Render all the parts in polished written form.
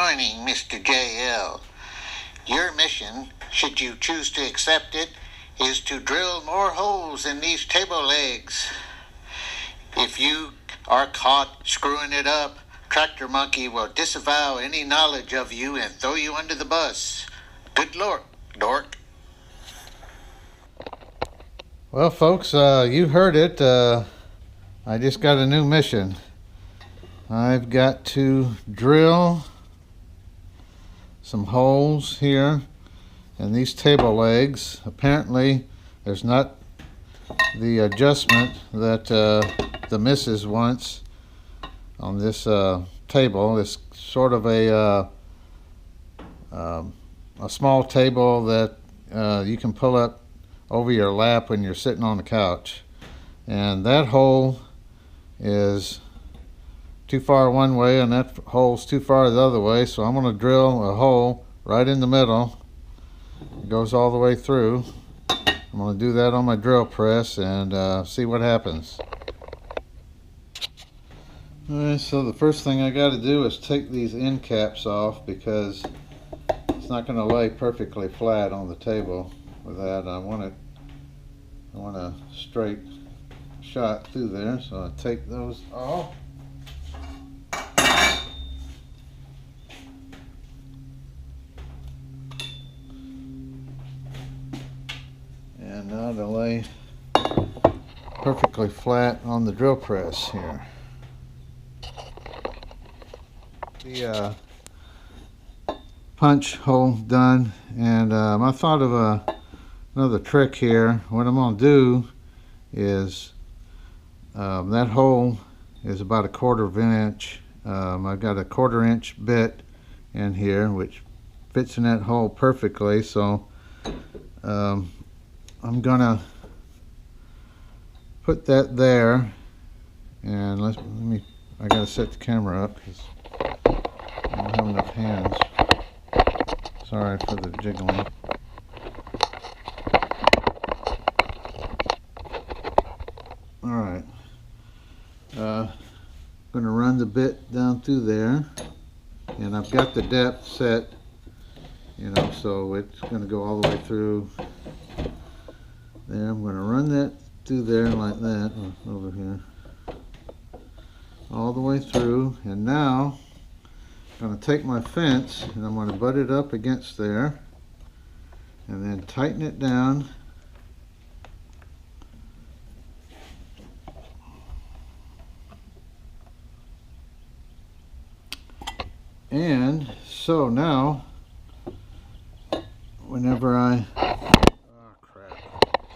joining Mr. JL. Your mission, should you choose to accept it, is to drill more holes in these table legs. If you are caught screwing it up, TractorMonkey will disavow any knowledge of you and throw you under the bus. Good luck, dork. Well, folks, you heard it. I just got a new mission. I've got to drill some holes here in these table legs. Apparently, there's not the adjustment that the missus wants on this table. It's sort of a small table that you can pull up over your lap when you're sitting on the couch, and that hole is too far one way and that hole's too far the other way, so I'm going to drill a hole right in the middle. It goes all the way through. I'm going to do that on my drill press and see what happens. Alright, so the first thing I got to do is take these end caps off, because it's not going to lay perfectly flat on the table with that. I want a straight shot through there, so I take those off. And now to lay perfectly flat on the drill press here. The punch hole done, and I thought of another trick here. What I'm going to do is that hole is about a 1/4 of an inch. I've got a 1/4 inch bit in here which fits in that hole perfectly, so I'm gonna put that there, and let me, I gotta set the camera up because I don't have enough hands. Sorry for the jiggling. Alright, going to run the bit down through there, and I've got the depth set, you know, so it's going to go all the way through there. I'm going to run that through there like that, over here, all the way through, and now I'm going to take my fence and I'm going to butt it up against there and then tighten it down. And so now, whenever oh crap,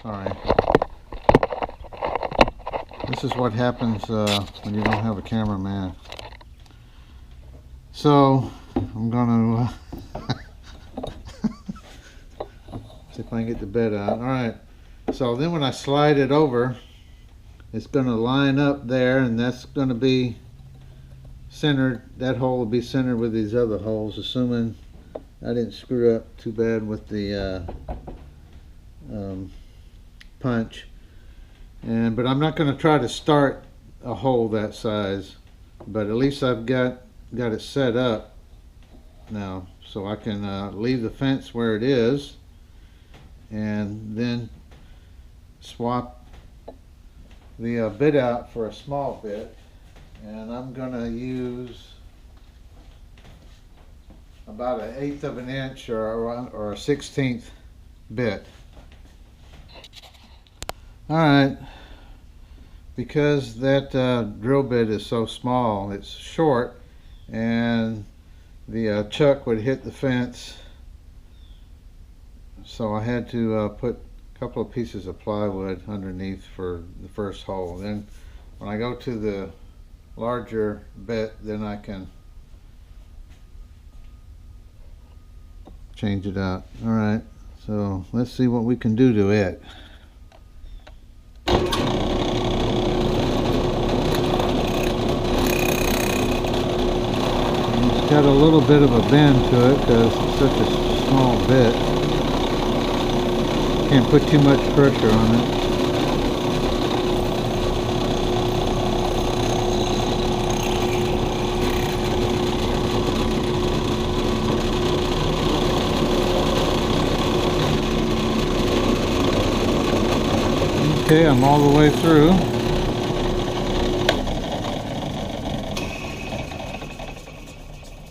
sorry. This is what happens when you don't have a cameraman. So I'm gonna see if I can get the bed out. Alright, so then when I slide it over, it's gonna line up there, and that's gonna be centered. That hole will be centered with these other holes, assuming I didn't screw up too bad with the punch. But I'm not going to try to start a hole that size, but at least I've got it set up now, so I can leave the fence where it is and then swap the bit out for a small bit. And I'm going to use about 1/8 of an inch or a 1/16 bit. Alright, because that drill bit is so small, it's short, and the chuck would hit the fence, so I had to put a couple of pieces of plywood underneath for the first hole. Then when I go to the larger bit, then I can change it out. Alright, so let's see what we can do to it. It's got a little bit of a bend to it because it's such a small bit. Can't put too much pressure on it. Okay, I'm all the way through.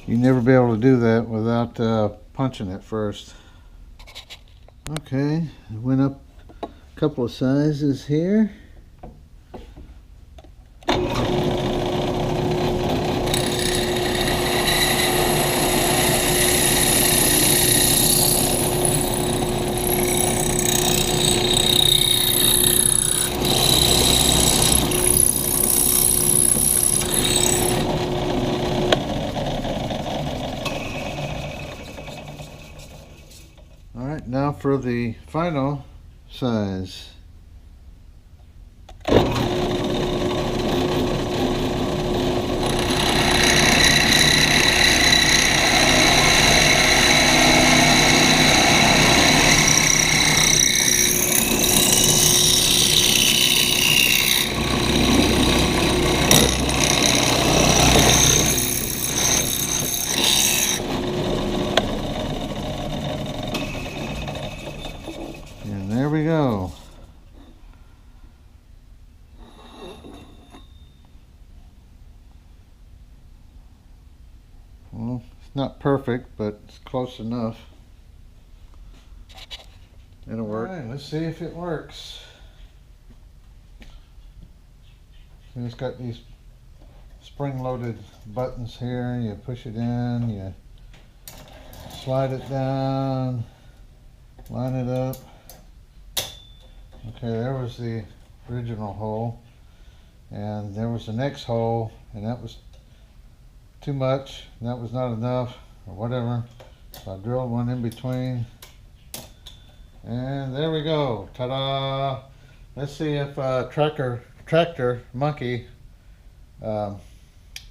You never be able to do that without punching it first. Okay, I went up a couple of sizes here. Alright, now for the final size. And there we go. Well, it's not perfect, but it's close enough. It'll work. All right, let's see if it works. And it's got these spring-loaded buttons here. You push it in, you slide it down, line it up. Okay, there was the original hole, and there was the next hole, and that was too much, and that was not enough, or whatever. So I drilled one in between, and there we go. Ta-da! Let's see if TractorMonkey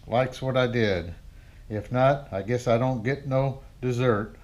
likes what I did. If not, I guess I don't get no dessert.